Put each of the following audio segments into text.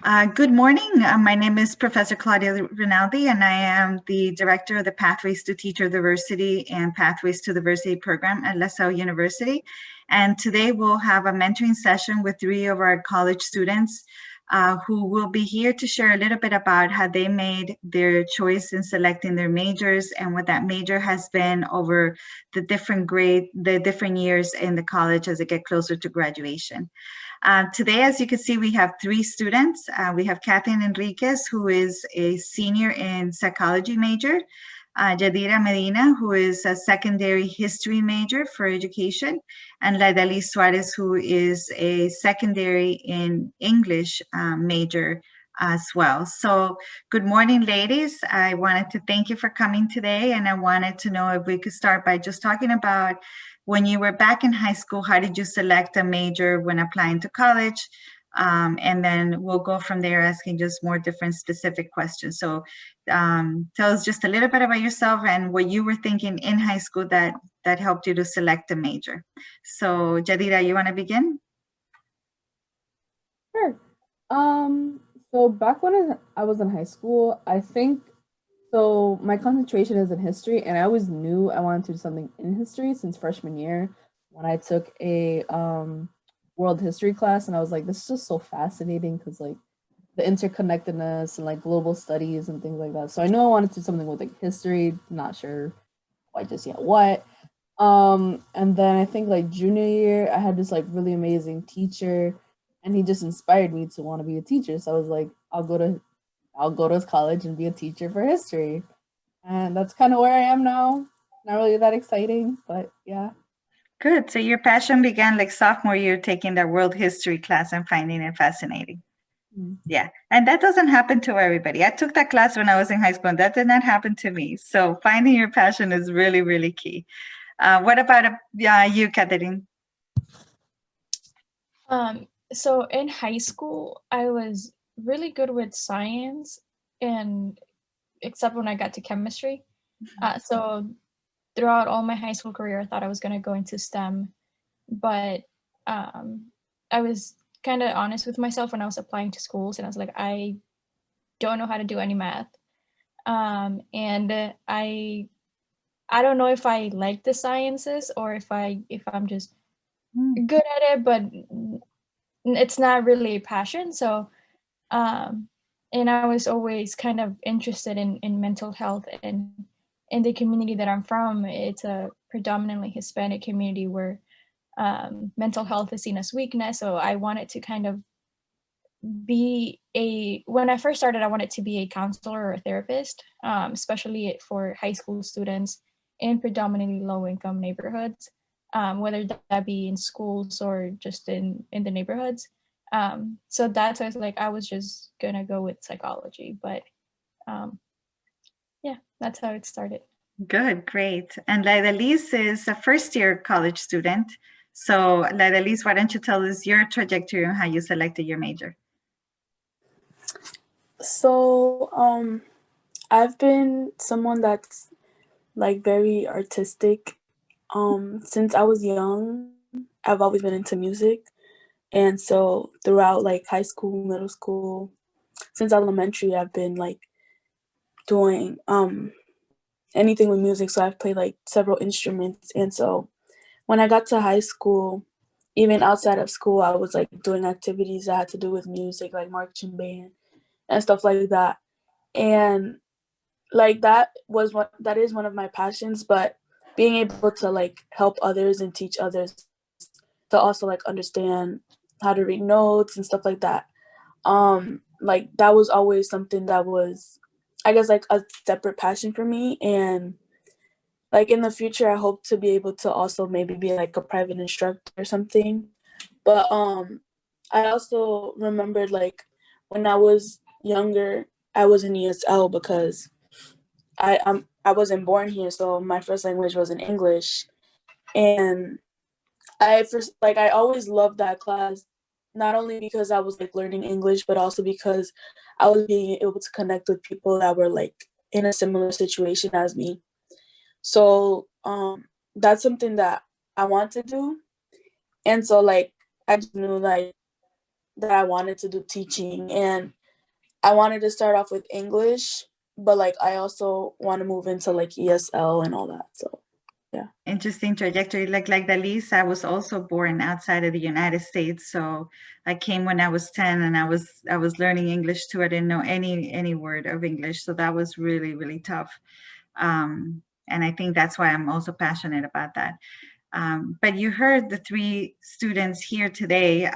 Good morning. My name is Professor Claudia Rinaldi, and I am the director of the Pathways to Teacher Diversity and Pathways to Diversity program at LaSalle University. And today we'll have a mentoring session with three of our college students who will be here to share a little bit about how they made their choice in selecting their majors and what that major has been over the different years in the college as it get closer to graduation. Today, as you can see, we have three students. We have Kathleen Enriquez, who is a senior in psychology major, Yadira Medina, who is a secondary history major for education, and Laidali Suarez, who is a secondary in English major as well. So good morning, ladies. I wanted to thank you for coming today, and I wanted to know if we could start by just talking about when you were back in high school, how did you select a major when applying to college? And then we'll go from there asking just more different specific questions. So tell us just a little bit about yourself and what you were thinking in high school that helped you to select a major. So Jadira, you want to begin? Sure. So back when I was in high school, I think so my concentration is in history, and I always knew I wanted to do something in history since freshman year when I took a world history class, and I was like, this is just so fascinating because like the interconnectedness and like global studies and things like that. So I know I wanted to do something with like history, not sure quite just yet what. And then I think like junior year, I had this like really amazing teacher, and he just inspired me to want to be a teacher. So I was like, I'll go to college and be a teacher for history. And that's kind of where I am now. Not really that exciting, but yeah. Good. So your passion began like sophomore year taking the world history class and finding it fascinating. Mm. Yeah, and that doesn't happen to everybody. I took that class when I was in high school, and that did not happen to me. So finding your passion is really, really key. What about you, Catherine? So in high school, I was really good with science, and except when I got to chemistry. So throughout all my high school career, I thought I was going to go into STEM, but um, I was kind of honest with myself when I was applying to schools, and I was like, I don't know how to do any math, and I don't know if I like the sciences or if I'm just good at it, but it's not really a passion. So um, and I was always kind of interested in mental health, and in the community that I'm from, it's a predominantly Hispanic community where mental health is seen as weakness. So I wanted to kind of when I first started, I wanted to be a counselor or a therapist, especially for high school students in predominantly low income neighborhoods, whether that be in schools or just in the neighborhoods. So that's why I was just gonna go with psychology, but um, yeah, that's how it started. Good, great. And Laidalise is a first year college student. So Laidalise, why don't you tell us your trajectory and how you selected your major? So, I've been someone that's like very artistic. Since I was young, I've always been into music. And so throughout like high school, middle school, since elementary, I've been like doing anything with music. So I've played like several instruments. And so when I got to high school, even outside of school, I was like doing activities that had to do with music, like marching band and stuff like that. And like that is one of my passions, but being able to like help others and teach others to also like understand how to read notes and stuff like that, like that was always something that was, I guess, like a separate passion for me. And like in the future, I hope to be able to also maybe be like a private instructor or something. But I also remembered like when I was younger, I was in ESL because I wasn't born here, so my first language wasn't English. And I always loved that class, not only because I was like learning English, but also because I was being able to connect with people that were like in a similar situation as me. So that's something that I want to do. And so like I just knew like that I wanted to do teaching, and I wanted to start off with English, but like I also want to move into like ESL and all that. So Interesting trajectory. Like Dalisa, I was also born outside of the United States. So I came when I was 10 and I was learning English too. I didn't know any word of English. So that was really, really tough. And I think that's why I'm also passionate about that. But you heard the 3 students here today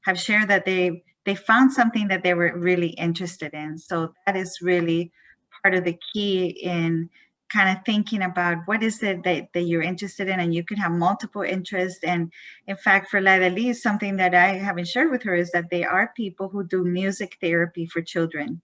have shared that they found something that they were really interested in. So that is really part of the key in kind of thinking about what is it that you're interested in, and you could have multiple interests. And in fact, for Lee, something that I haven't shared with her is that they are people who do music therapy for children.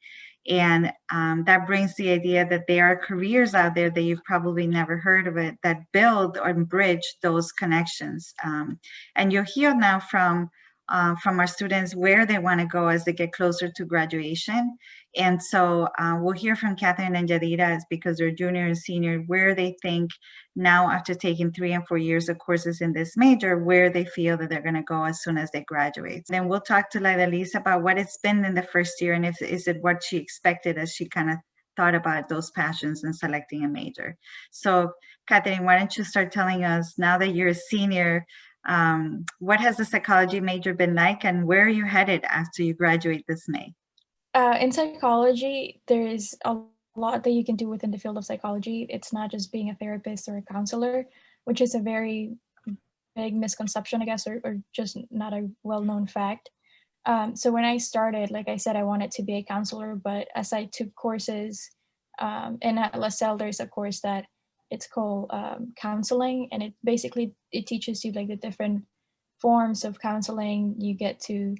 And that brings the idea that there are careers out there that you've probably never heard of it that build or bridge those connections. And you'll hear now from our students where they want to go as they get closer to graduation. And so we'll hear from Catherine and Yadira, because they're junior and senior, where they think now, after taking 3 and 4 years of courses in this major, where they feel that they're going to go as soon as they graduate. Then we'll talk to Lisa about what it's been in the first year, and is it what she expected as she kind of thought about those passions and selecting a major. So Catherine, why don't you start telling us, now that you're a senior, what has the psychology major been like, and where are you headed after you graduate this May? In psychology, there is a lot that you can do within the field of psychology. It's not just being a therapist or a counselor, which is a very big misconception, I guess, or just not a well-known fact. So when I started, like I said, I wanted to be a counselor, but as I took courses, and at LaSalle, there's a course that it's called counseling, and it teaches you like the different forms of counseling. You get to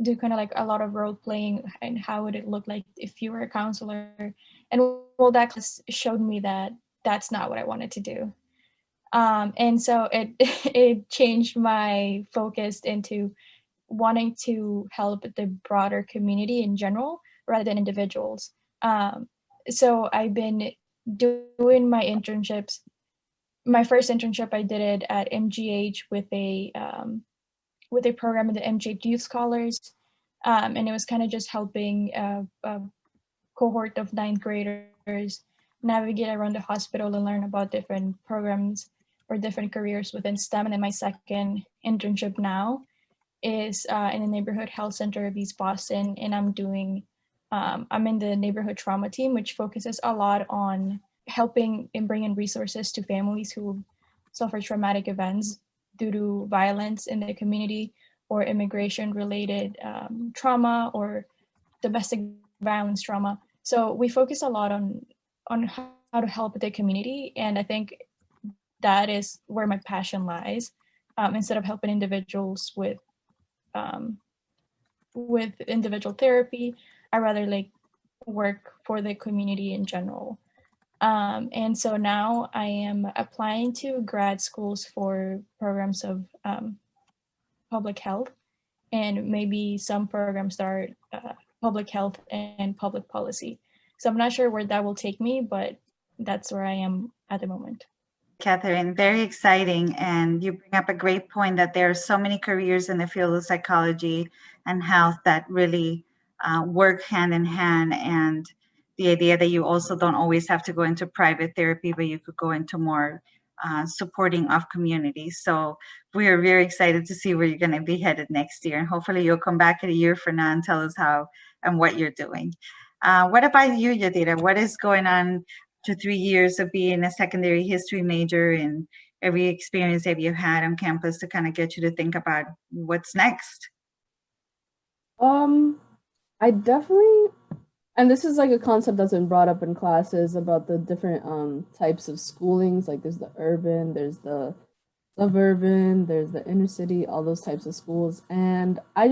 do kind of like a lot of role playing, and how would it look like if you were a counselor. And well, that class showed me that that's not what I wanted to do. And so it changed my focus into wanting to help the broader community in general rather than individuals. So I've been doing my internships. My first internship, I did it at MGH with a program of the MGH Youth Scholars, and it was kind of just helping a cohort of 9th graders navigate around the hospital and learn about different programs or different careers within STEM. And then my second internship now is in the Neighborhood Health Center of East Boston, and I'm in the neighborhood trauma team, which focuses a lot on helping and bringing resources to families who suffer traumatic events due to violence in the community or immigration-related trauma or domestic violence trauma. So we focus a lot on how to help the community, and I think that is where my passion lies. Instead of helping individuals with individual therapy, I rather like work for the community in general. And so now I am applying to grad schools for programs of public health, and maybe some programs are public health and public policy. So I'm not sure where that will take me, but that's where I am at the moment. Catherine, very exciting. And you bring up a great point that there are so many careers in the field of psychology and health that really work hand in hand. And the idea that you also don't always have to go into private therapy, but you could go into more supporting of communities. So we are very excited to see where you're going to be headed next year. And hopefully you'll come back in a year from now and tell us how and what you're doing. What about you, Yadira? What is going on to 3 years of being a secondary history major, and every experience that you had on campus to kind of get you to think about what's next? I definitely, and this is like a concept that's been brought up in classes about the different types of schoolings. Like there's the urban, there's the suburban, there's the inner city, all those types of schools. And I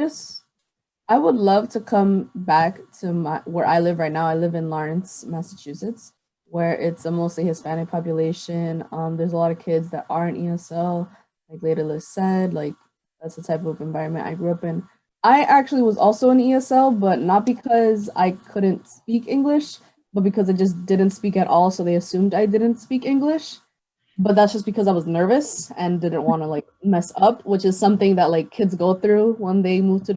would love to come back to where I live right now. I live in Lawrence, Massachusetts, where it's a mostly Hispanic population. There's a lot of kids that are in ESL, like Layla said, like that's the type of environment I grew up in. I actually was also in ESL, but not because I couldn't speak English, but because I just didn't speak at all. So they assumed I didn't speak English, but that's just because I was nervous and didn't want to like mess up, which is something that like kids go through when they move to